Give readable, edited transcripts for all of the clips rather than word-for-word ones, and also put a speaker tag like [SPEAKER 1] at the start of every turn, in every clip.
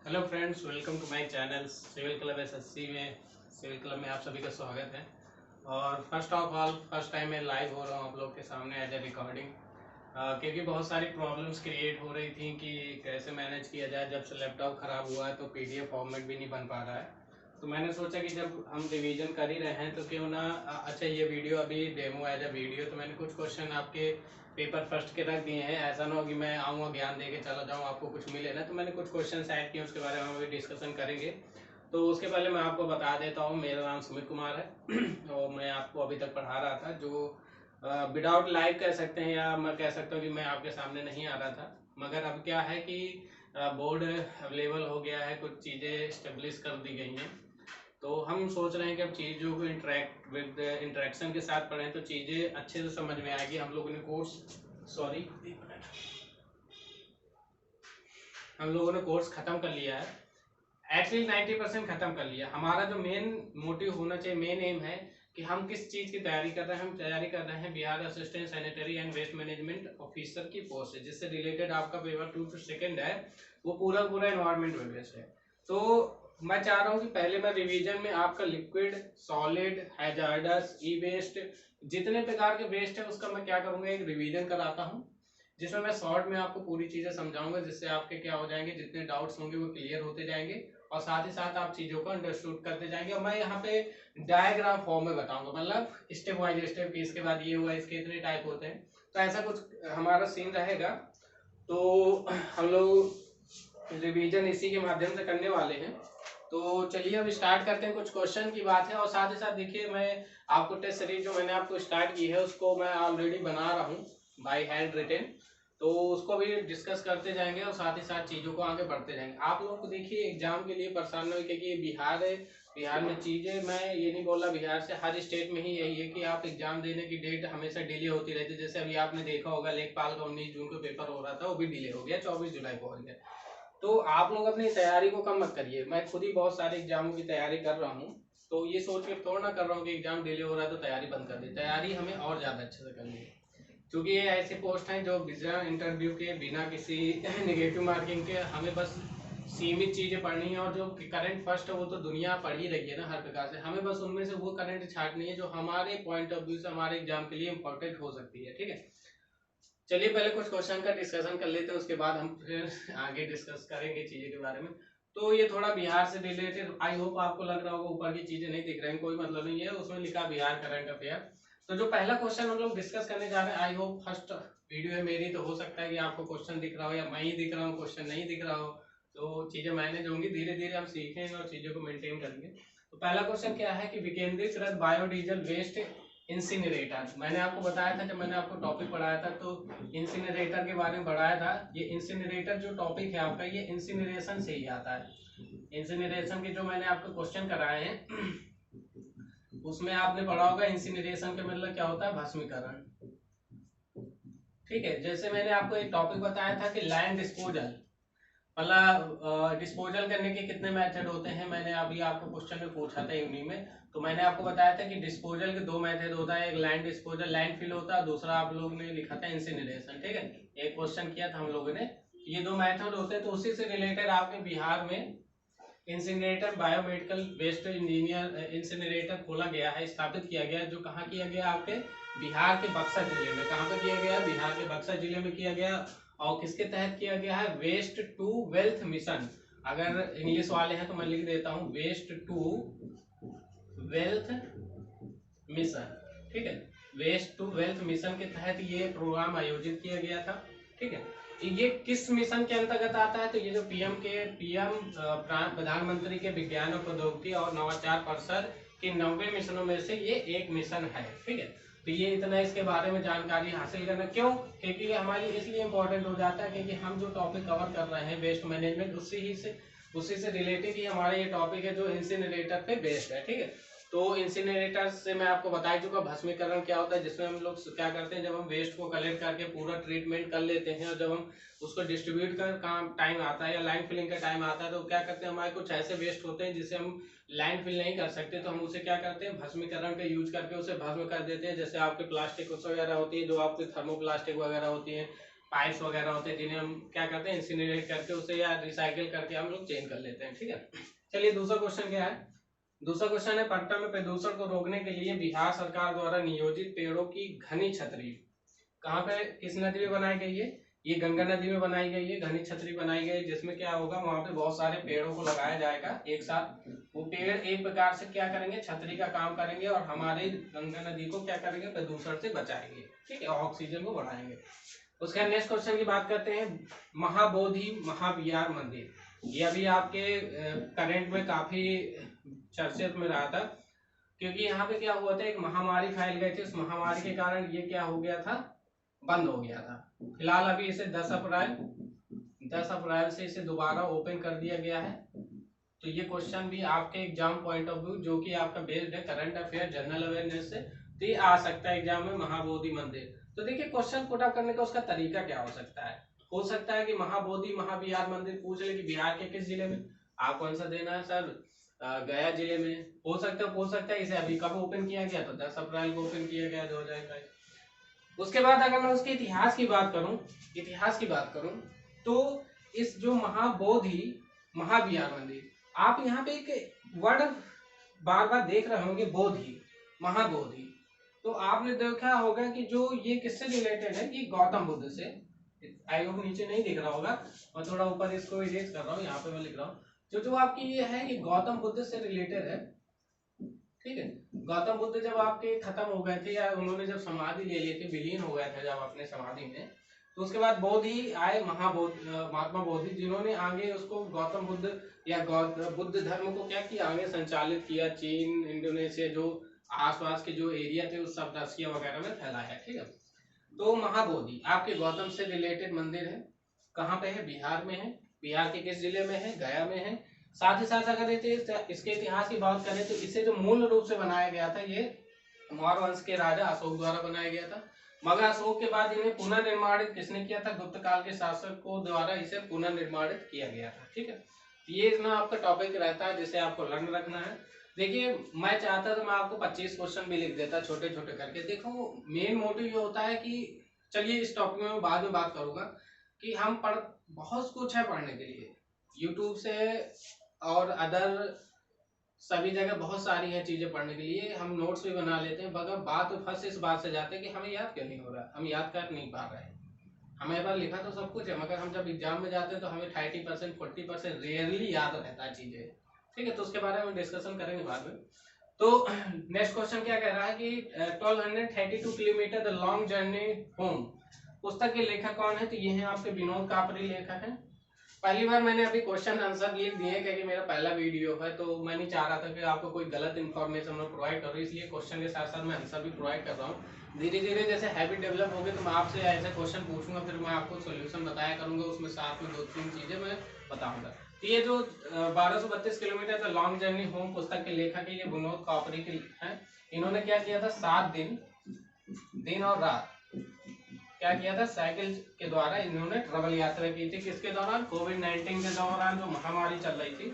[SPEAKER 1] Hello friends, welcome to my channel civil club SSC में। Civil club में आप सभी का स्वागत है। और first of all first time मैं लाइव हो रहा हूँ आप लोग के सामने एज ए रिकॉर्डिंग, क्योंकि बहुत सारी प्रॉब्लम्स क्रिएट हो रही थी कि कैसे मैनेज किया जाए। जब से लैपटॉप ख़राब हुआ है तो पीडीएफ फॉर्मेट भी नहीं बन पा रहा है। तो मैंने सोचा कि जब हम रिवीजन कर ही रहे हैं तो क्यों ना अच्छा ये वीडियो अभी डेमो एज ए वीडियो, तो मैंने कुछ क्वेश्चन आपके पेपर फर्स्ट के रख दिए हैं। ऐसा ना हो कि मैं आऊँगा ज्ञान दे के चला जाऊँ, आपको कुछ मिले ना। तो मैंने कुछ क्वेश्चन ऐड किए, उसके बारे में हम अभी डिस्कशन करेंगे। तो उसके पहले मैं आपको बता देता हूँ, मेरा नाम सुमित कुमार है और मैं आपको अभी तक पढ़ा रहा था, जो विदाउट लाइव कह सकते हैं, या मैं कह सकता हूँ कि मैं आपके सामने नहीं आ रहा था। मगर अब क्या है कि बोर्ड अवेलेबल हो गया है, कुछ चीज़ें स्टेब्लिश कर दी गई हैं। तो हम सोच रहे हैं कि अब चीज़ों को इंटरेक्शन के साथ पढ़ें तो चीज़ें अच्छे से समझ में आएगी। हम लोगों ने कोर्स ख़त्म कर लिया है, एटलीस्ट 90% ख़त्म कर लिया। हमारा जो मेन मोटिव होना चाहिए, मेन एम है कि हम किस चीज़ की तैयारी कर रहे हैं। हम तैयारी कर रहे हैं Bihar assistant sanitary and waste management officer की पोस्ट है, जिससे रिलेटेड आपका पेपर 2 to 2 है, वो पूरा एनवायरमेंट में बेस्ड है। तो मैं चाह रहा हूँ कि पहले मैं रिवीजन में आपका लिक्विड, सॉलिड, हैजार्डस, ई वेस्ट, जितने प्रकार के वेस्ट है उसका मैं क्या करूँगा, एक रिवीजन कराता हूँ, जिसमें मैं शॉर्ट में आपको पूरी चीज़ें समझाऊंगा, जिससे आपके क्या हो जाएंगे, जितने डाउट्स होंगे वो क्लियर होते जाएंगे और साथ ही साथ आप चीज़ों को अंडरस्टूड करते जाएंगे। और मैं यहाँ पे डायग्राम फॉर्म में बताऊंगा, मतलब स्टेप वाइज स्टेप की, इसके बाद ये हुआ, इसके इतने टाइप होते हैं। तो ऐसा कुछ हमारा सीन रहेगा। तो हम लोग रिवीजन इसी के माध्यम से करने वाले हैं। तो चलिए अब स्टार्ट करते हैं। कुछ क्वेश्चन की बात है और साथ ही साथ देखिए, मैं आपको टेस्ट सीरीज जो मैंने आपको स्टार्ट की है उसको मैं ऑलरेडी बना रहा हूँ बाय हैंड रिटन, तो उसको भी डिस्कस करते जाएंगे और साथ ही साथ चीज़ों को आगे बढ़ते जाएंगे। आप लोग को देखिए एग्जाम के लिए परेशान नहीं, क्योंकि ये बिहार है, बिहार में चीज़ें, मैं ये नहीं बोल रहा बिहार से, हर स्टेट में ही यही है कि आप एग्जाम देने की डेट हमेशा डिले होती रहती है। जैसे अभी आपने देखा होगा लेखपाल का 19 जून को पेपर हो रहा था, वो भी डिले हो गया, 24 जुलाई को हो गया। तो आप लोग अपनी तैयारी को कम मत करिए। मैं खुद ही बहुत सारे एग्जामों की तैयारी कर रहा हूँ, तो ये सोच के थोड़ा ना कर रहा हूँ कि एग्जाम डिले हो रहा है तो तैयारी बंद कर दी। तैयारी हमें और ज़्यादा अच्छे से करनी है, क्योंकि ये ऐसे पोस्ट हैं जो बिना इंटरव्यू के, बिना किसी नेगेटिव मार्किंग के, हमें बस सीमित चीज़ें पढ़नी है। और जो करंट फर्स्ट है वो तो दुनिया पढ़ ही रही है ना हर प्रकार से, हमें बस उनमें से वो करंट छांटनी है जो हमारे पॉइंट ऑफ व्यू से हमारे एग्जाम के लिए इंपॉर्टेंट हो सकती है। ठीक है, चलिए पहले कुछ क्वेश्चन का डिस्कशन कर लेते हैं, उसके बाद हम फिर आगे डिस्कस करेंगे चीज़ें के बारे में। तो ये थोड़ा बिहार से रिलेटेड, आई होप आपको लग रहा होगा ऊपर की चीज़ें नहीं दिख रही हैं, कोई मतलब नहीं है, उसमें लिखा बिहार करंट अफेयर। तो जो पहला क्वेश्चन हम लोग डिस्कस करने जा रहे हैं, आई होप फर्स्ट वीडियो है मेरी, तो हो सकता है कि आपको क्वेश्चन दिख रहा हो या मैं ही दिख रहा हूँ, क्वेश्चन नहीं दिख रहा हो। तो चीज़ें मैनेज होंगी, धीरे धीरे हम सीखेंगे और चीज़ों को मेंटेन करेंगे। तो पहला क्वेश्चन क्या है कि विकेंद्रीकृत बायोडीजल वेस्ट इंसिनरेटर। मैंने आपको बताया था, जब मैंने आपको टॉपिक पढ़ाया था तो इंसिनरेटर के बारे में पढ़ाया था। ये इंसिनरेटर जो टॉपिक है आपका, ये इंसिनरेशन से ही आता है। इंसिनरेशन के जो मैंने आपको क्वेश्चन कराए हैं उसमें आपने पढ़ा होगा इंसिनरेशन का मतलब क्या होता है, भस्मीकरण। ठीक है, जैसे मैंने आपको एक टॉपिक बताया था कि लैंड डिस्पोजल, मतलब डिस्पोजल करने के कितने मेथड होते हैं, मैंने अभी आपको क्वेश्चन में पूछा था इवनिंग में। तो मैंने आपको बताया था कि डिस्पोजल के 2 मेथड होता है, एक लैंड डिस्पोजल, लैंड फिल होता है, दूसरा आप लोग ने लिखा था इंसिनरेशन। ठीक है, एक क्वेश्चन किया था हम लोगों ने, ये 2 मेथड होते हैं। तो उसी से रिलेटेड आपके बिहार में incinerator biomedical waste engineer incinerator खोला गया है, स्थापित किया गया है, जो कहाँ किया गया, आपके बिहार के बक्सर जिले में। कहाँ पे किया गया, बिहार के बक्सर जिले में किया गया। और किसके तहत किया गया है, वेस्ट टू वेल्थ मिशन। अगर इंग्लिश वाले हैं तो मैं लिख देता हूँ वेस्ट टू वेल्थ मिशन। ठीक है, वेस्ट टू वेल्थ मिशन के तहत ये प्रोग्राम आयोजित किया गया था। ठीक है, ये किस मिशन के अंतर्गत आता है, तो ये जो पीएम प्रधानमंत्री के विज्ञान और प्रौद्योगिकी और नवाचार परिषद के 90 मिशनों में से ये एक मिशन है। ठीक है, तो ये इतना इसके बारे में जानकारी हासिल करना क्यों, क्योंकि ये हमारे लिए इसलिए इम्पोर्टेंट हो जाता है क्योंकि हम जो टॉपिक कवर कर रहे हैं वेस्ट मैनेजमेंट, उसी से रिलेटेड ही हमारा ये टॉपिक है जो इंसिनरेटर पे बेस्ड है। ठीक है, तो इंसिनरेटर से मैं आपको बता चुका भस्मीकरण क्या होता है, जिसमें हम लोग क्या करते हैं, जब हम वेस्ट को कलेक्ट करके पूरा ट्रीटमेंट कर लेते हैं और जब हम उसको डिस्ट्रीब्यूट कर काम टाइम आता है या लाइन फिलिंग का टाइम आता है, तो क्या करते हैं, हमारे कुछ ऐसे वेस्ट होते हैं जिसे हम लाइन फिल नहीं कर सकते, तो हम उसे क्या करते हैं, भस्मीकरण का यूज करके उसे भस्म कर देते हैं। जैसे आपके प्लास्टिक वगैरह होती है, जो आपकी थर्मोप्लास्टिक वगैरह होती है, पाइप्स वगैरह होते हैं जिन्हें हम क्या करते हैं, इंसिनरेट करके उसे या रिसाइकिल करके हम लोग चेंज कर लेते हैं। ठीक है, चलिए दूसरा क्वेश्चन क्या है। दूसरा क्वेश्चन है, पटना में प्रदूषण को रोकने के लिए बिहार सरकार द्वारा नियोजित पेड़ों की घनी छतरी कहाँ पे, किस नदी में बनाई गई है? ये गंगा नदी में बनाई गई है, घनी छतरी बनाई गई है, जिसमें क्या होगा, वहां पे बहुत सारे पेड़ों को लगाया जाएगा एक साथ। वो पेड़ एक प्रकार से क्या करेंगे, छतरी का काम करेंगे और हमारे गंगा नदी को क्या करेंगे, प्रदूषण से बचाएंगे। ठीक है, ऑक्सीजन को बढ़ाएंगे। उसके बाद नेक्स्ट क्वेश्चन की बात करते हैं, महाबोधि महाविहार मंदिर। ये अभी आपके करंट में काफी चर्चित में रहा था, क्योंकि यहाँ पे क्या हुआ था, एक महामारी फैल गई थी। उस महामारी के कारण ये क्या हो गया था, बंद हो गया था। फिलहाल अभी इसे 10 अप्रैल से इसे दोबारा ओपन कर दिया गया है। तो ये क्वेश्चन भी आपके एग्जाम पॉइंट ऑफ व्यू, जो कि आपका बेस्ड है करंट अफेयर जनरल अवेयरनेस से, तो ये आ सकता है एग्जाम में, महाबोधि मंदिर। तो देखिए क्वेश्चन पुट अप करने का उसका तरीका क्या हो सकता है। हो सकता है कि महाबोधि महाविहार मंदिर पूछ ले कि बिहार के किस जिले में, आपको आंसर देना है सर गया जिले में। हो सकता है इसे अभी कब ओपन किया गया, तो 10 अप्रैल को ओपन किया गया 2022। उसके बाद अगर मैं उसके इतिहास की बात करूं तो इस जो महाबोधि महाविहार मंदिर, आप यहाँ पे एक वर्ड बार बार देख रहे होंगे, बोधि, महाबोधि। तो आपने देखा होगा कि जो ये किससे रिलेटेड है, ये गौतम बुद्ध से। आई होप नीचे नहीं दिख रहा होगा, मैं थोड़ा ऊपर इसको इरेज कर रहा हूँ, यहाँ पे मैं लिख रहा हूँ। जो आपकी ये है, ये गौतम बुद्ध से रिलेटेड है। ठीक है, गौतम बुद्ध जब आपके खत्म हो गए थे, या उन्होंने जब समाधि ले ली थी, विलीन हो गया था जब अपने समाधि में, तो उसके बाद बोधि आए, महात्मा बोधि, जिन्होंने आगे उसको गौतम बुद्ध या बुद्ध धर्म को क्या किया, आगे संचालित किया, चीन, इंडोनेशिया, जो आसपास के जो एरिया थे उस सब रसिया वगैरह में फैलाया। ठीक है, तो महाबोधि आपके गौतम से रिलेटेड मंदिर है। कहाँ पे है, बिहार में है। बिहार के किस जिले में है, गया में है। साथ ही साथ अगर इसके इतिहास की बात करें तो इसे जो मूल रूप से बनाया गया था, ये मौर्य वंश के राजा अशोक द्वारा बनाया गया था। मगर अशोक के बाद इन्हें पुनर्निर्माणित किसने किया था, गुप्त काल के शासकों द्वारा इसे पुनर्निर्माणित किया गया था। ठीक है, ये इसमें आपका टॉपिक रहता है जिसे आपको लर्न रखना है। देखिए मैं चाहता तो मैं आपको 25 क्वेश्चन भी लिख देता छोटे छोटे करके। देखो मेन मोटिव ये होता है कि, चलिए इस टॉपिक में मैं बाद में बात करूंगा, कि हम बहुत कुछ है पढ़ने के लिए, यूट्यूब से और अदर सभी जगह बहुत सारी है चीजें पढ़ने के लिए, हम नोट्स भी बना लेते हैं, मगर बात फर्स्ट इस बात से जाते हैं कि हमें याद क्यों नहीं हो रहा, हम याद कर नहीं पा रहे हैं। हमें बार लिखा तो सब कुछ है, मगर हम जब एग्जाम में जाते हैं तो हमें 30% 40% रेयरली याद रहता है चीजें। ठीक है, तो उसके बारे में डिस्कशन करेंगे बाद में। तो नेक्स्ट क्वेश्चन क्या कह रहा है कि 1232 kilometre the long journey home, पुस्तक के लेखक कौन है, तो ये है आपके विनोद कापरी लेखक हैं। पहली बार मैंने अभी क्वेश्चन आंसर लिख दिए क्योंकि मेरा पहला वीडियो है, तो मैं नहीं चाह रहा था कि आपको कोई गलत इन्फॉर्मेशन मैं प्रोवाइड करूँ, इसलिए क्वेश्चन के साथ साथ मैं आंसर भी प्रोवाइड कर रहा हूँ। धीरे धीरे जैसे हैबिट डेवलप होगी तो मैं आपसे ऐसे क्वेश्चन पूछूंगा, फिर मैं आपको सोल्यूशन बताया करूंगा, उसमें साथ में 2-3 चीजें मैं बताऊंगा। तो ये जो 1232 किलोमीटर का लॉन्ग जर्नी होम पुस्तक के लेखक है, ये विनोद कापरी के हैं। इन्होंने क्या किया था, 7 दिन और रात क्या किया था, साइकिल के द्वारा इन्होंने ट्रैवल यात्रा की थी। किसके दौरान, कोविड-19 के दौरान, जो महामारी चल रही थी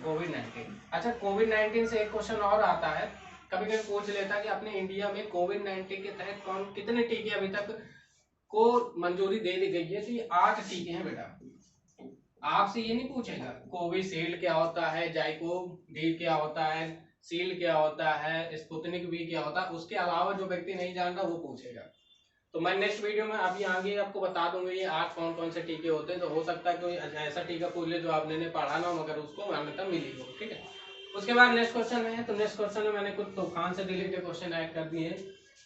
[SPEAKER 1] कोविड-19। अच्छा, कोविड-19 से एक क्वेश्चन और आता है, कभी कभी पूछ लेता है कि अपने इंडिया में कोविड-19 के तहत कितने टीके अभी तक को मंजूरी दे दी गई है, तो ये 8 टीके हैं बेटा। आपसे ये नहीं पूछेगा कोविशील्ड क्या होता है, जाइकोव-डी क्या होता है, शील्ड क्या होता है, स्पुतनिक वी क्या होता है, उसके अलावा जो व्यक्ति नहीं जान रहा वो पूछेगा। तो मैं नेक्स्ट वीडियो में अभी आगे आपको बता दूंगा ये 8 कौन कौन से टीके होते हैं। तो हो सकता है कोई ऐसा टीका पूछ ले जो आपने पढ़ा ना, मगर उसको मान्यता मिली हो। ठीक है, उसके बाद नेक्स्ट क्वेश्चन है, तो नेक्स्ट क्वेश्चन में मैंने कुछ तूफान से रिलेटेड क्वेश्चन ऐड कर दिए।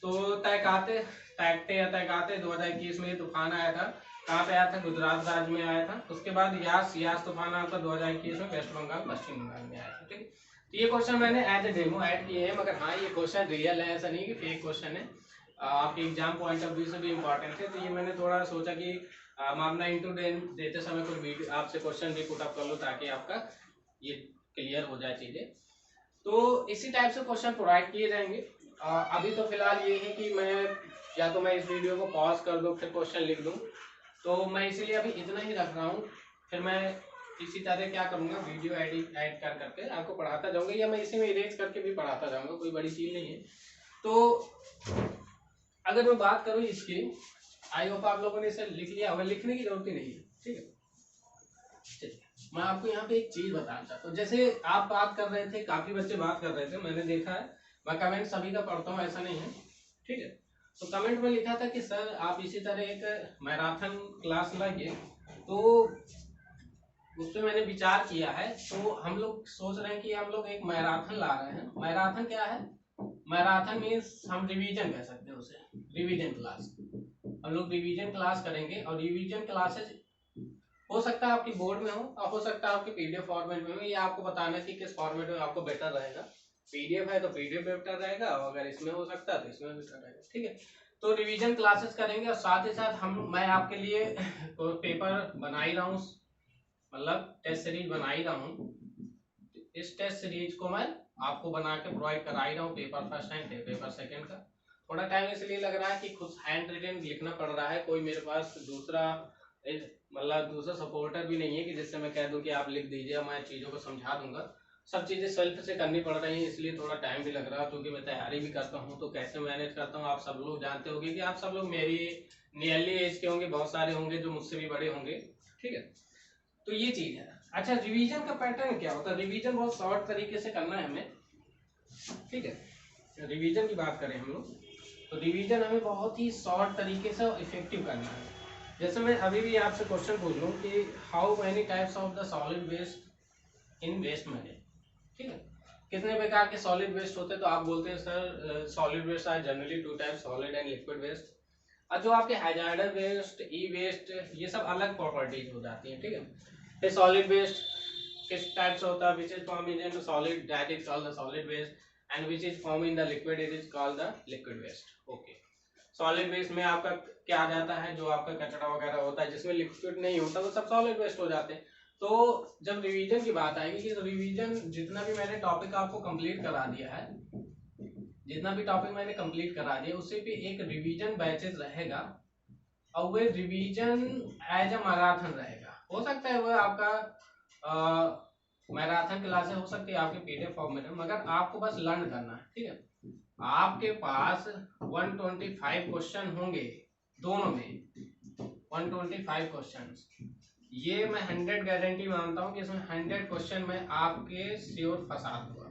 [SPEAKER 1] तो तैकाते 2021 में तूफान आया था, कहाँ पे आया था, गुजरात राज्य में आया था। उसके बाद यास तूफान आया था 2021 में वेस्ट बंगाल पश्चिम बंगाल में आया था। ठीक है, तो ये क्वेश्चन मैंने एज ए डेमो ऐड किए हैं, मगर हाँ ये क्वेश्चन रियल है, ऐसा नहीं कि फेक क्वेश्चन है, आपके एग्जाम पॉइंट ऑफ व्यू से भी इम्पोर्टेंट है। तो ये मैंने थोड़ा सोचा कि मैं अपना इंटू देते समय कोई वीडियो आपसे क्वेश्चन भी पुट अप कर लो, ताकि आपका ये क्लियर हो जाए चीजें। तो इसी टाइप से क्वेश्चन प्रोवाइड किए जाएंगे। अभी तो फिलहाल ये है कि मैं या तो मैं इस वीडियो को पॉज कर दूँ फिर क्वेश्चन लिख दूँ, तो मैं इसीलिए अभी इतना ही रख रहा हूँ। फिर मैं इसी तरह क्या करूँगा, वीडियो ऐड कर करके आपको पढ़ाता जाऊँगा, या मैं इसी में इरेज करके भी पढ़ाता जाऊँगा, कोई बड़ी चीज़ नहीं है। तो अगर मैं बात करूँ इसकी, आई होप आप लोगों ने इसे लिख लिया होगा, लिखने की जरूरत ही नहीं है, ठीक है। चलिए मैं आपको यहाँ पे एक चीज बताना चाहता हूँ। जैसे आप बात कर रहे थे, काफी बच्चे बात कर रहे थे, मैंने देखा है, मैं कमेंट सभी का पढ़ता हूँ, ऐसा नहीं है, ठीक है। तो कमेंट में लिखा था कि सर आप इसी तरह एक मैराथन क्लास लाइए, तो उस पर मैंने विचार किया है। तो हम लोग सोच रहे हैं कि हम लोग एक मैराथन ला रहे हैं। मैराथन क्या है? मैराथन मीन्स हम रिवीजन कह सकते हैं उसे, रिवीजन क्लास। हम लोग रिवीजन क्लास करेंगे, और रिवीजन क्लासेस हो सकता है आपकी बोर्ड में हो, और हो सकता है आपके पीडीएफ फॉर्मेट में हो। ये आपको बताना है कि किस फॉर्मेट में आपको बेटर रहेगा। पीडीएफ है तो पीडीएफ बेटर रहेगा, और अगर इसमें हो सकता है तो इसमें बेटर रहेगा, ठीक है। तो रिवीजन क्लासेस करेंगे, और साथ ही साथ मैं आपके लिए पेपर बना ही रहा हूँ, मतलब टेस्ट सीरीज बना ही रहा हूँ। इस टेस्ट सीरीज को मैं आपको बना के प्रोवाइड करा ही रहा हूँ, paper first and paper second का। थोड़ा टाइम इसलिए लग रहा है कि खुद हैंड रिटन लिखना पड़ रहा है, कोई मेरे पास दूसरा मतलब दूसरा सपोर्टर भी नहीं है कि जिससे मैं कह दूं कि आप लिख दीजिए, मैं चीज़ों को समझा दूंगा। सब चीज़ें सेल्फ से करनी पड़ रही हैं, इसलिए थोड़ा टाइम भी लग रहा है, क्योंकि मैं तैयारी भी करता हूँ। तो कैसे मैनेज करता हूँ आप सब लोग जानते होंगे, कि आप सब लोग मेरी नियरली एज के होंगे, बहुत सारे होंगे जो मुझसे भी बड़े होंगे, ठीक है। तो ये चीज़ है। अच्छा, रिवीजन का पैटर्न क्या होता है? रिवीजन बहुत शॉर्ट तरीके से करना है हमें, ठीक है। रिवीजन की बात करें हम लोग, तो रिवीजन हमें बहुत ही शॉर्ट तरीके से इफेक्टिव करना है। जैसे मैं अभी भी आपसे क्वेश्चन पूछ लूँ कि how many types of the solid waste in waste manage, ठीक है। कितने प्रकार के सॉलिड वेस्ट होते हैं? तो आप बोलते हैं sir solid waste are generally two types, solid and liquid waste. और जो आपके हैजार्डस वेस्ट, ई वेस्ट, ये सब अलग प्रॉपर्टीज हो जाती हैं, ठीक है। फिर सॉलिड वेस्ट किस टाइप से होता है? Which is form in solid, that is called the solid waste, and which is form in the liquid, it is called the liquid waste. Okay, solid waste में आपका क्या आ जाता है? जो आपका कचरा वगैरह होता है जिसमें लिक्विड नहीं होता, वो सब सॉलिड वेस्ट हो जाते हैं। तो जब रिवीजन की बात आएगी, कि रिवीजन जितना भी मैंने टॉपिक आपको कंप्लीट करा दिया है, जितना भी टॉपिक मैंने कंप्लीट करा दिया, उसी पे एक रिवीजन बैचेस रहेगा, और वो रिवीजन एज अ मैराथन रहेगा। हो सकता है वो आपका मैराथन क्लासेस हो सकती है आपके पीडीएफ फॉर्मेट में, मगर आपको बस लर्न करना है, ठीक है। आपके पास 125 क्वेश्चन होंगे दोनों में, 125 क्वेश्चंस। ये मैं 100 गारंटी मानता हूँ कि इसमें 100 क्वेश्चन में आपके श्योर फंसा दूंगा।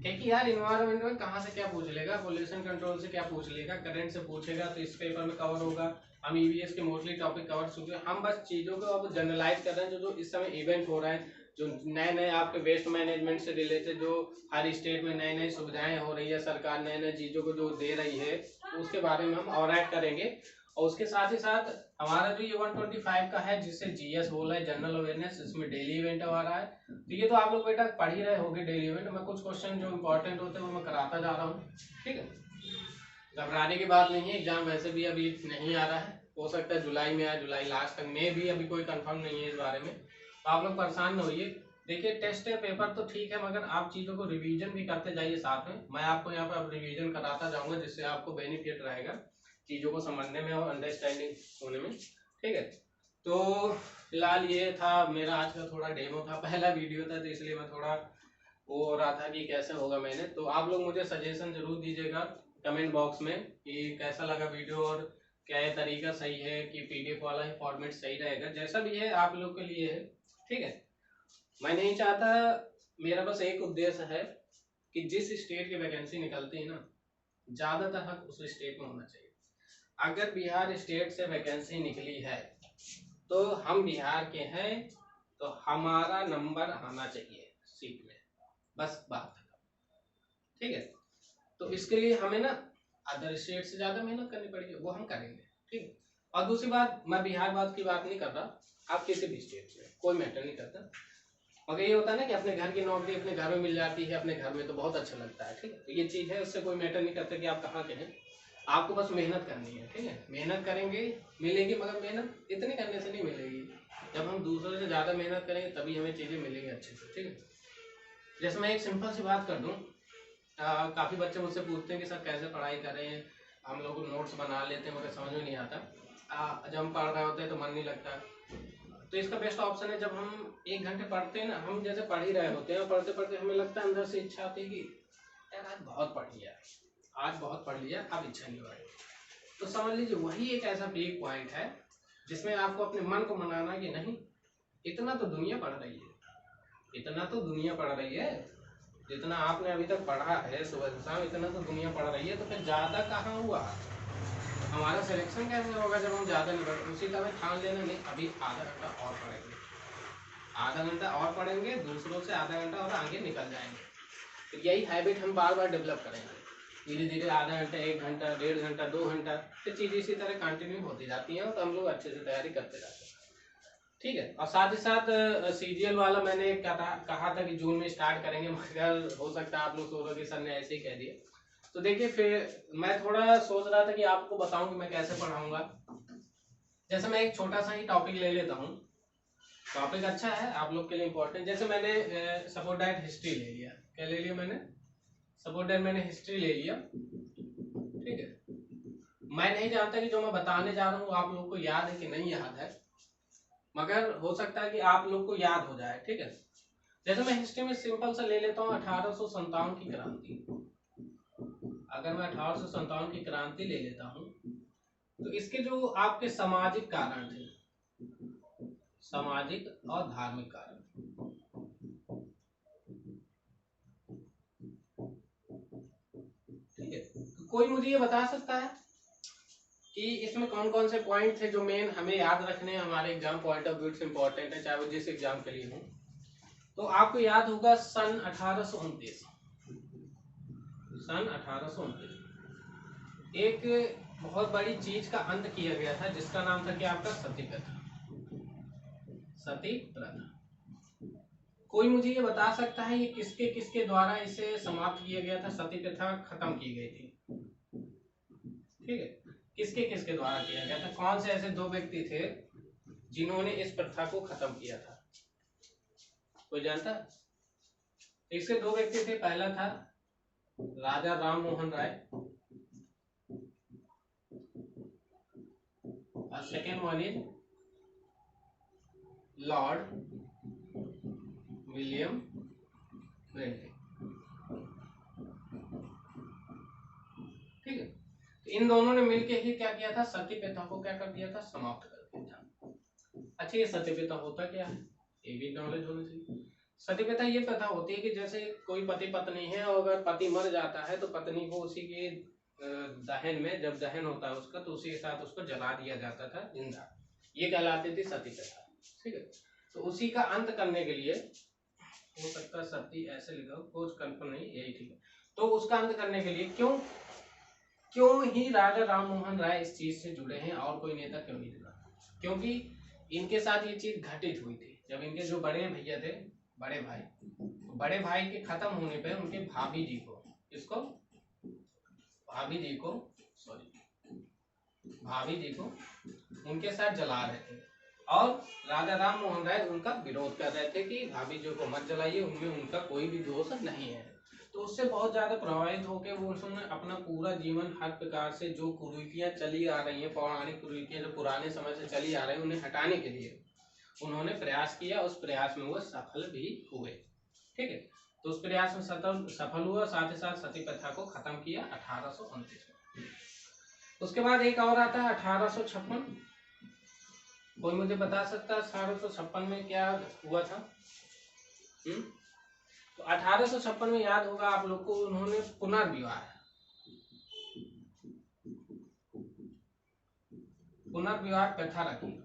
[SPEAKER 1] क्योंकि यार इन्वायरमेंट में कहाँ से क्या पूछ लेगा, पोल्यूशन कंट्रोल से क्या पूछ लेगा, करंट से पूछेगा, तो इस पेपर में कवर होगा। हम ईवीएस के मोस्टली टॉपिक कवर चुके, हम बस चीज़ों को अब जनरलाइज कर रहे हैं। जो इस समय इवेंट हो रहे हैं, जो नए नए आपके वेस्ट मैनेजमेंट से रिलेटेड जो हर स्टेट में नई नई सुविधाएं हो रही है, सरकार नए नए चीज़ों को जो दे रही है, उसके बारे में हम और ऐड करेंगे। और उसके साथ ही साथ हमारा जो ये 125 का है, जिससे जीएस बोला है, जनरल अवेयरनेस, इसमें डेली इवेंट आ रहा है। तो ये तो आप लोग बेटा पढ़ ही रहे होंगे डेली इवेंट में, कुछ क्वेश्चन जो इंपॉर्टेंट होते हैं वो मैं कराता जा रहा हूँ, ठीक है। घबराने की बात नहीं है, एग्जाम वैसे भी अभी नहीं आ रहा है, हो सकता है जुलाई में आए, जुलाई लास्ट तक में भी, अभी कोई कंफर्म नहीं है इस बारे में। तो आप लोग परेशान न होइए। देखिए टेस्ट है, पेपर तो ठीक है, मगर आप चीज़ों को रिवीजन भी करते जाइए साथ में। मैं आपको यहाँ पर रिवीजन कराता जाऊँगा, जिससे आपको बेनिफिट रहेगा चीज़ों को समझने में और अंडरस्टैंडिंग होने में, ठीक है। तो फिलहाल ये था मेरा आज का थोड़ा डेमो था, पहला वीडियो था, तो इसलिए मैं थोड़ा वो हो रहा था कि कैसे होगा मैंने। तो आप लोग मुझे सजेशन जरूर दीजिएगा कमेंट बॉक्स में कि कैसा लगा वीडियो, और क्या ये तरीका सही है कि पीडीएफ वाला ही फॉर्मेट सही रहेगा। जैसा भी है आप लोग के लिए है, ठीक है। मैं नहीं चाहता, मेरा बस एक उद्देश्य है कि जिस स्टेट की वैकेंसी निकलती है ना, ज़्यादातर हक उस स्टेट में होना चाहिए। अगर बिहार स्टेट से वैकेंसी निकली है तो हम बिहार के हैं, तो हमारा नंबर आना चाहिए सीट में, बस बात है, ठीक है। तो इसके लिए हमें ना अदर स्टेट से ज़्यादा मेहनत करनी पड़ेगी, वो हम करेंगे, ठीक है। और दूसरी बात, मैं बिहार बात की बात नहीं कर रहा, आप किसी भी स्टेट से, कोई मैटर नहीं करता, मगर ये होता है ना कि अपने घर की नौकरी अपने घर में मिल जाती है, अपने घर में तो बहुत अच्छा लगता है, ठीक है। तो ये चीज़ है, उससे कोई मैटर नहीं करता कि आप कहाँ के हैं, आपको बस मेहनत करनी है, ठीक है। मेहनत करेंगे मिलेगी, मगर मेहनत इतनी करने से नहीं मिलेगी, जब हम दूसरों से ज़्यादा मेहनत करेंगे तभी हमें चीज़ें मिलेंगी अच्छे से, ठीक है। जैसे मैं एक सिंपल सी बात कर दूँ, काफ़ी बच्चे मुझसे पूछते हैं कि सर कैसे पढ़ाई करें, हम लोग नोट्स बना लेते हैं मगर समझ में नहीं आता, जब हम पढ़ रहे होते हैं तो मन नहीं लगता। तो इसका बेस्ट ऑप्शन है, जब हम 1 घंटे पढ़ते हैं ना, हम जैसे पढ़ ही रहे होते हैं और पढ़ते पढ़ते हमें लगता है, अंदर से इच्छा आती है कि यार आज बहुत पढ़ लिया, आज बहुत पढ़ लिया, अब इच्छा नहीं हो रही, तो समझ लीजिए वही एक ऐसा पीक पॉइंट है जिसमें आपको अपने मन को मनाना कि नहीं, इतना तो दुनिया पढ़ रही है, इतना तो दुनिया पढ़ रही है, जितना आपने अभी तक पढ़ा है सुबह से शाम, इतना तो दुनिया पढ़ रही है, तो फिर ज़्यादा कहाँ हुआ, हमारा सिलेक्शन कैसे होगा जब हम ज़्यादा नहीं पढ़। उसी तरह ठान लेना नहीं अभी आधा घंटा और पढ़ेंगे, आधा घंटा और पढ़ेंगे, दूसरों से आधा घंटा और आगे निकल जाएंगे। तो यही हैबिट हम बार बार डेवलप करेंगे, धीरे धीरे आधा घंटा, 1 घंटा, 1.5 घंटा, 2 घंटा, फिर चीज़ इसी तरह कंटिन्यू होती जाती हैं, तो हम लोग अच्छे से तैयारी करते जाते हैं। ठीक है, और साथ ही साथ सीजीएल वाला मैंने कहा था कि जून में स्टार्ट करेंगे, मगर हो सकता है आप लोग सोचो कि सर ने ऐसे ही कह दिया। तो देखिए फिर मैं थोड़ा सोच रहा था कि आपको बताऊं कि मैं कैसे पढ़ाऊंगा। जैसे मैं एक छोटा सा ही टॉपिक ले लेता हूँ, टॉपिक अच्छा है आप लोग के लिए इम्पोर्टेंट। जैसे मैंने सपोर्ट दैट हिस्ट्री ले लिया, क्या ले लिया मैंने, सपोर्ट दैट मैंने हिस्ट्री ले लिया। ठीक है, मैं नहीं जानता कि जो मैं बताने जा रहा हूँ आप लोग को याद है कि नहीं याद है, मगर हो सकता है कि आप लोग को याद हो जाए। ठीक है, जैसे मैं हिस्ट्री में सिंपल सा ले लेता हूँ 1857 की क्रांति। अगर मैं 1857 की क्रांति ले लेता हूँ तो इसके जो आपके सामाजिक कारण थे, सामाजिक और धार्मिक कारण, ठीक है, तो कोई मुझे ये बता सकता है कि इसमें कौन कौन से पॉइंट थे जो मेन हमें याद रखने हैं, हमारे एग्जाम पॉइंट ऑफ व्यू से इंपॉर्टेंट है, चाहे वो जिस एग्जाम के लिए हो। तो आपको याद होगा सन 1829, सन 1829 एक बहुत बड़ी चीज का अंत किया गया था जिसका नाम था कि आपका सती प्रथा, सती प्रथा। कोई मुझे ये बता सकता है ये किसके किसके द्वारा इसे समाप्त किया गया था, सती प्रथा खत्म की गई थी। ठीक है, किसके किसके द्वारा किया गया था, कौन से ऐसे 2 व्यक्ति थे जिन्होंने इस प्रथा को खत्म किया था, कोई जानता? इसके 2 व्यक्ति थे, पहला था राजा राम मोहन राय और second one is Lord William Bentinck. ठीक है, तो इन दोनों ने मिलकर ही क्या किया था, सती प्रथा को क्या कर दिया था, समाप्त कर दिया था। अच्छा, ये सती प्रथा होता क्या है ये भी नॉलेज होनी चाहिए। सती प्रथा ये प्रथा होती है कि जैसे कोई पति पत्नी है और अगर पति मर जाता है तो पत्नी को उसी के दहन में, जब दहन होता है उसका, तो उसी के साथ उसको जला दिया जाता था जिंदा, ये कहलाती थी सती प्रथा। ठीक है, तो उसी का अंत करने के लिए, हो सकता है सती ऐसे लिखा हो, कुछ कंफर्म नहीं, यही ठीक है, तो उसका अंत करने के लिए क्यों ही राजा राम मोहन राय इस चीज से जुड़े हैं और कोई नेता क्यों नहीं जुड़ा, क्योंकि इनके साथ ये चीज घटित हुई थी जब इनके जो बड़े भैया थे, बड़े भाई के खत्म होने पे उनके भाभी जी को, इसको भाभी जी को उनके साथ जला रहे थे और राजा राम मोहन राय उनका विरोध कर रहे थे कि भाभी जी को मत जलाइए, उनमें उनका कोई भी दोष नहीं है। तो उससे बहुत ज्यादा प्रभावित होकर वो उसने अपना पूरा जीवन हर प्रकार से जो कुरीतियां चली आ रही हैं, पौराणिक कुरीतियां जो पुराने समय से चली आ रही हैं, उन्हें हटाने के लिए उन्होंने प्रयास किया, उस प्रयास में वो सफल भी हुए। ठीक है, तो उस प्रयास में सफल हुआ, साथ ही साथ सती प्रथा को खत्म किया 1829 में। उसके बाद एक और आता है 1856। कोई मुझे बता सकता है 1856 में क्या हुआ था? तो 1856 में याद होगा आप लोग को, उन्होंने पुनर्विवाह प्रथा रखी।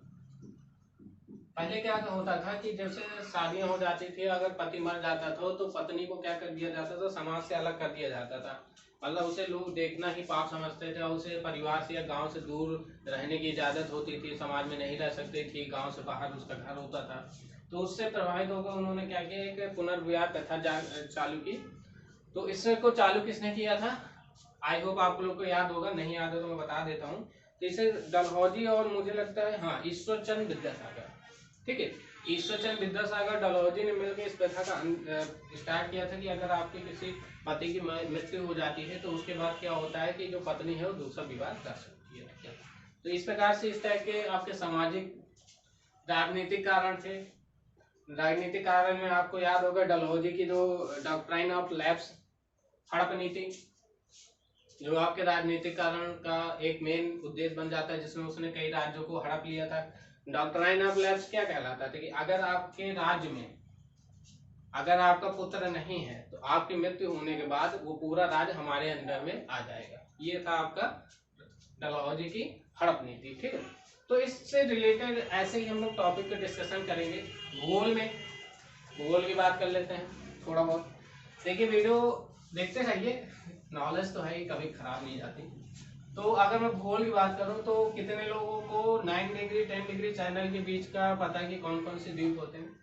[SPEAKER 1] पहले क्या होता था कि जैसे शादियां हो जाती थी, अगर पति मर जाता था तो पत्नी को क्या कर दिया जाता था, समाज से अलग कर दिया जाता था, मतलब उसे लोग देखना ही पाप समझते थे और उसे परिवार से या गांव से दूर रहने की इजाजत होती थी, समाज में नहीं रह सकती थी, गांव से बाहर उसका घर होता था। तो उससे प्रभावित होकर उन्होंने क्या किया, एक पुनर्विवाह प्रथा चालू की। तो इसको चालू किसने किया था? आई होप आप लोग को याद होगा, नहीं याद है तो मैं बता देता हूँ। तो इसे डलहौजी और मुझे लगता है हाँ ईश्वरचंद विद्यासागर, ठीक है, ईश्वरचंद विद्यासागर डलहौजी ने मिलकर इस प्रथा का स्टार्ट किया था कि अगर आपके किसी पति की मृत्यु हो जाती है तो उसके बाद क्या होता है कि जो पत्नी है वो दूसरा विवाह कर सकती है। तो इस प्रकार से इस टाइप के आपके सामाजिक राजनीतिक कारण थे। राजनीतिक कारण में आपको याद होगा डलहौजी की जो डॉक्ट्राइन ऑफ लैप्स, हड़प नीति, जो आपके राजनीतिकरण का एक मेन उद्देश्य बन जाता है, जिसमें उसने कई राज्यों को हड़प लिया था। डॉक्ट्राइन ऑफ लैप्स क्या कहलाता था कि अगर आपके राज्य में अगर आपका पुत्र नहीं है तो आपकी मृत्यु होने के बाद वो पूरा राज्य हमारे अंडर में आ जाएगा। ये था आपका डलहौजी की हड़प नीति। ठीक है, तो इससे रिलेटेड ऐसे ही हम लोग टॉपिक पे डिस्कशन करेंगे। भूगोल की बात कर लेते हैं थोड़ा बहुत। देखिए वीडियो देखते रहिए, नॉलेज तो है ही, कभी खराब नहीं जाती। तो अगर मैं भूगोल की बात करूं तो कितने लोगों को 9 डिग्री 10 डिग्री चैनल के बीच का पता है कि कौन कौन से द्वीप होते हैं?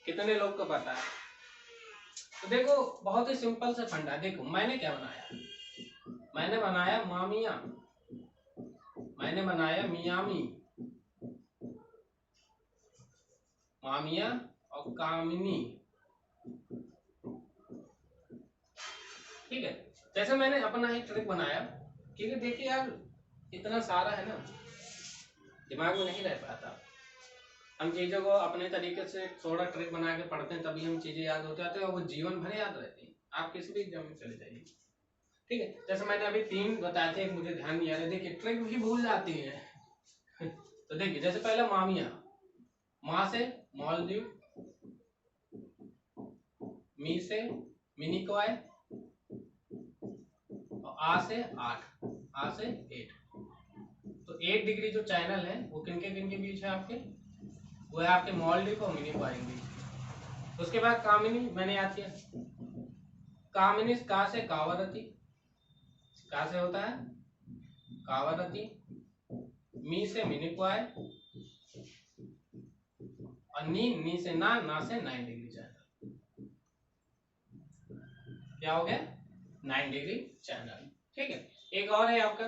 [SPEAKER 1] कितने लोग को पता है? तो देखो बहुत ही सिंपल सा फंडा। देखो मैंने क्या बनाया, मैंने बनाया मामिया, मैंने बनाया मियामी, मामिया और कामिनी। ठीक है, जैसे मैंने अपना एक ट्रिक बनाया, क्योंकि देखिए यार इतना सारा है ना, दिमाग में नहीं रह पाता। हम चीजों को अपने तरीके से थोड़ा ट्रिक बना के पढ़ते हैं, तभी हम चीजें याद हो जाते हैं और वो जीवन भर याद रहती हैं। आप किसी भी एग्जाम में चले जाइए। ठीक है, जैसे मैंने अभी 3 बताए थे, एक मुझे ध्यान नहीं आ रहा। देखिए ट्रिक भी भूल जाती है। तो देखिए जैसे पहले मामिया, माँ से मालदीव, मी से मिनिकॉय और आ से 8। तो 8 डिग्री जो चैनल है वो किन के बीच है आपके? वो है आपके मालदीव और मिनिकॉय के बीच। उसके बाद कामिनी मैंने याद किया, कामिनी का से कावरती, का से होता है कावरती, मी से मिनिकॉय और नी से ना से 9 डिग्री चैनल। क्या हो गया? 9 डिग्री चैनल। ठीक है, एक और है आपका।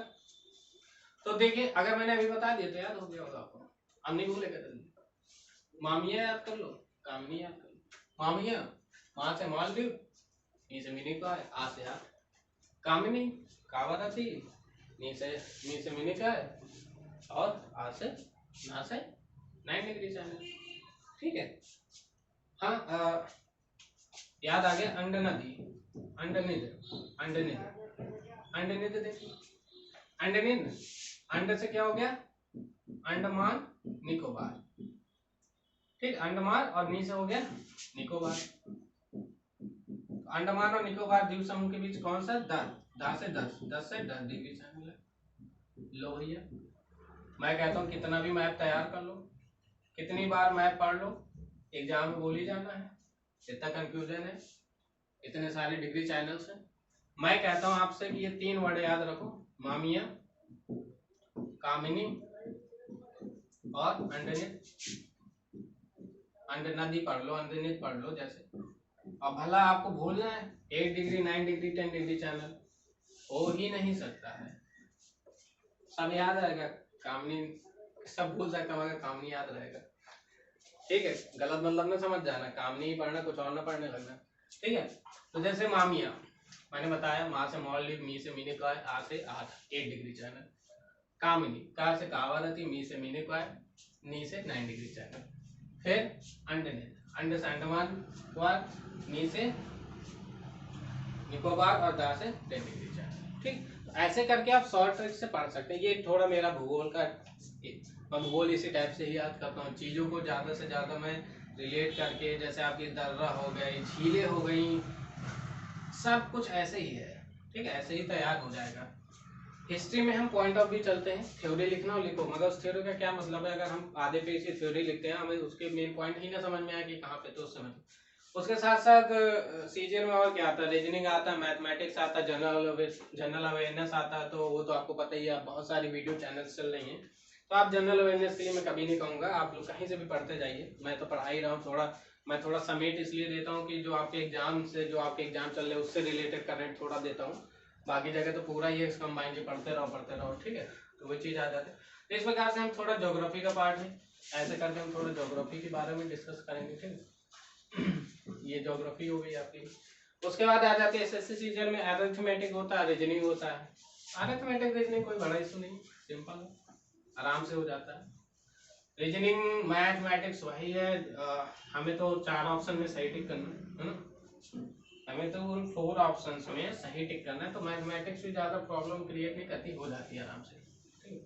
[SPEAKER 1] तो देखिए अगर मैंने अभी बता दिया तो याद हो गया होगा आपको, अब नहीं भूलेगा जल्दी। मामिया याद कर लो, कामिनी याद कर लो। मामिया माँ से मालदीव, मी से मिनिकॉय, आ से 8। कामिनी कावरती, मी से मिनिकॉय और आ से ना से 9 डिग्री चैनल। ठीक है, हाँ याद आ गया। अंडनदी, अंडनिद, अंडनिद देखिए, अंडनिद, अंड से क्या हो गया? अंडमान निकोबार। ठीक, अंडमान और नी से हो गया निकोबार। अंडमान और निकोबार द्वीप समूह के बीच कौन सा? 10 से 10 डिग्री चैनल है। लो भैया, मैं कहता हूँ कितना भी मैप तैयार कर लो, कितनी बार मैप पढ़ लो, एग्जाम में बोल ही जाना है। इतना कंफ्यूजन है, इतने सारे डिग्री चैनल्स हैं। मैं कहता हूँ आपसे कि ये 3 वर्ड याद रखो, मामिया, कामिनी और अंडनित। अंडनदी पढ़ लो, अंडनित पढ़ लो जैसे। और भला आपको भूलना है 8 डिग्री 9 डिग्री 10 डिग्री चैनल? हो ही नहीं सकता है, सब याद रहेगा। कामिनी सब भूल सकता मगर कामिनी याद रहेगा। ठीक है, गलत मतलब ना समझ जाना, कामिनी ही पढ़ना, कुछ और ना पढ़ने लगना। ठीक है, तो जैसे मामिया मैंने बताया, माँ से मालदीव, मी से मिनिकॉय, आ से 8 डिग्री चैनल। कामिनी का से कावरती, मी से मिनिकॉय, नी से 9 डिग्री चैनल। फिर अंडनित, अंड से अंडमान निकोबार, नी से निकोबार और दा से 10 डिग्री चैनल। ठीक, तो ऐसे करके आप शॉर्ट ट्रिक से पढ़ सकते हैं। ये थोड़ा मेरा भूगोल का, मैं भूगोल इसी टाइप से ही याद करता हूँ चीज़ों को, ज़्यादा से ज़्यादा मैं रिलेट करके। जैसे आपकी दर्रा हो गई, झीलें हो गई, सब कुछ ऐसे ही है। ठीक है, ऐसे ही तैयार हो जाएगा। हिस्ट्री में हम पॉइंट ऑफ व्यू चलते हैं, थ्योरी लिखना हो लिखो, मगर उस थ्योरी का क्या मतलब है? अगर हम आधे पेज की थ्योरी लिखते हैं, हमें उसके मेन पॉइंट ही ना समझ में आए कि कहाँ पे, तो उस समय उसके साथ साथ सीजीएल में और क्या आता है? रीजनिंग आता है, मैथमेटिक्स आता है, जनरल अवेयरनेस आता है। तो वो तो आपको पता ही है, बहुत सारी वीडियो चैनल्स चल रही हैं। तो आप जनरल अवेयरनेस के लिए मैं कभी नहीं कहूँगा, आप लोग कहीं से भी पढ़ते जाइए, मैं तो पढ़ा ही रहा हूँ। मैं थोड़ा समेट इसलिए देता हूँ कि जो आपके एग्जाम चल रहे हैं उससे रिलेटेड करंट थोड़ा देता हूँ। बाकी जगह तो पूरा ये कंबाइन के पढ़ते रहो। ठीक है, तो वो चीज़ आ जाती है। तो इस प्रकार से हम थोड़ा ज्योग्राफी का पार्ट है, ऐसे करके हम थोड़ा ज्योग्राफी के बारे में डिस्कस करेंगे। ठीक है, ये ज्योग्राफी हो गई आपकी। उसके बाद आ जाती है एसएससी सीजन में अरिथमेटिक होता है, रीजनिंग होता है। अरिथमेटिक रीजनिंग कोई बड़ा इशू नहीं, सिंपल है, आराम से हो जाता है। रीजनिंग मैथमेटिक्स वही है, हमें तो 4 ऑप्शन में सही टिक करना है ना। हमें तो उन 4 ऑप्शंस में सही टिक करना है, तो मैथमेटिक्स भी ज़्यादा प्रॉब्लम क्रिएट नहीं करती, हो जाती है आराम से। ठीक है,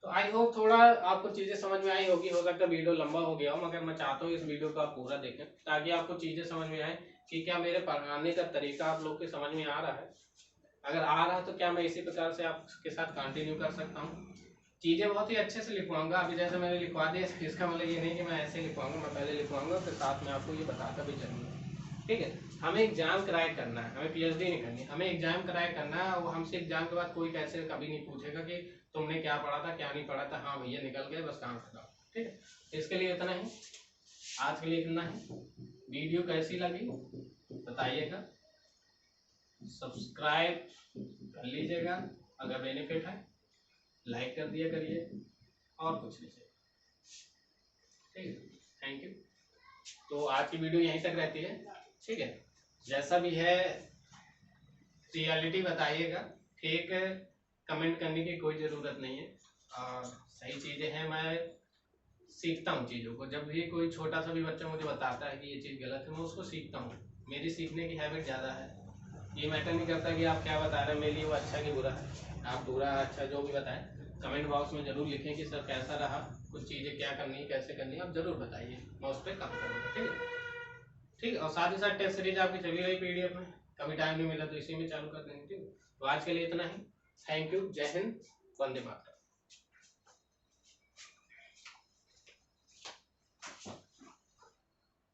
[SPEAKER 1] तो आई होप थोड़ा आपको चीज़ें समझ में आई होगी। हो सकता है वीडियो लंबा हो गया हो, मगर मैं चाहता हूँ इस वीडियो को आप पूरा देखें ताकि आपको चीज़ें समझ में आए कि क्या मेरे पढ़ाने का तरीका आप लोग के समझ में आ रहा है। अगर आ रहा है तो क्या मैं इसी प्रकार से आपके साथ कंटिन्यू कर सकता हूँ। चीज़ें बहुत ही अच्छे से लिखवाऊंगा। अभी जैसे मैंने लिखवा दिया, इसका मतलब ये नहीं कि मैं ऐसे लिखवाऊंगा, मैं पहले लिखवाऊंगा फिर साथ में आपको ये बताता भी चलूँगा। ठीक है, हमें एग्जाम क्रैक करना है, हमें पीएचडी नहीं करनी, हमें एग्जाम क्रैक करना है। और हमसे एग्जाम के बाद कोई कैसे कभी नहीं पूछेगा कि तुमने क्या पढ़ा था क्या नहीं पढ़ा था, हाँ भैया निकल गए बस काम खत्म। ठीक है, इसके लिए इतना ही, आज के लिए इतना ही। वीडियो कैसी लगी बताइएगा, सब्सक्राइब कर लीजिएगा अगर बेनिफिट है, लाइक कर दिया करिए, और कुछ नहीं चाहिए। ठीक है, थैंक यू। तो आज की वीडियो यहीं तक रहती है। ठीक है, जैसा भी है रियलिटी बताइएगा, फेक कमेंट करने की कोई ज़रूरत नहीं है। और सही चीज़ें हैं, मैं सीखता हूँ चीज़ों को। जब भी कोई छोटा सा भी बच्चा मुझे बताता है कि ये चीज़ गलत है, मैं उसको सीखता हूँ। मेरी सीखने की हैबिट ज़्यादा है। ये मैटर नहीं करता कि आप क्या बता रहे हैं मेरे लिए वो अच्छा कि बुरा है। आप बुरा अच्छा जो भी बताएं कमेंट बॉक्स में ज़रूर लिखें कि सर कैसा रहा, कुछ चीज़ें क्या करनी है कैसे करनी है, आप ज़रूर बताइए, मैं उस पर काम करूँगा। ठीक है, ठीक है। और साथ ही साथ टेस्ट सीरीज आपकी चली रही पीडीएफ में, कभी टाइम नहीं मिला तो इसी में चालू कर देंगे। ठीक है, तो आज के लिए इतना ही। थैंक यू, जय हिंद, वंदे मातरम।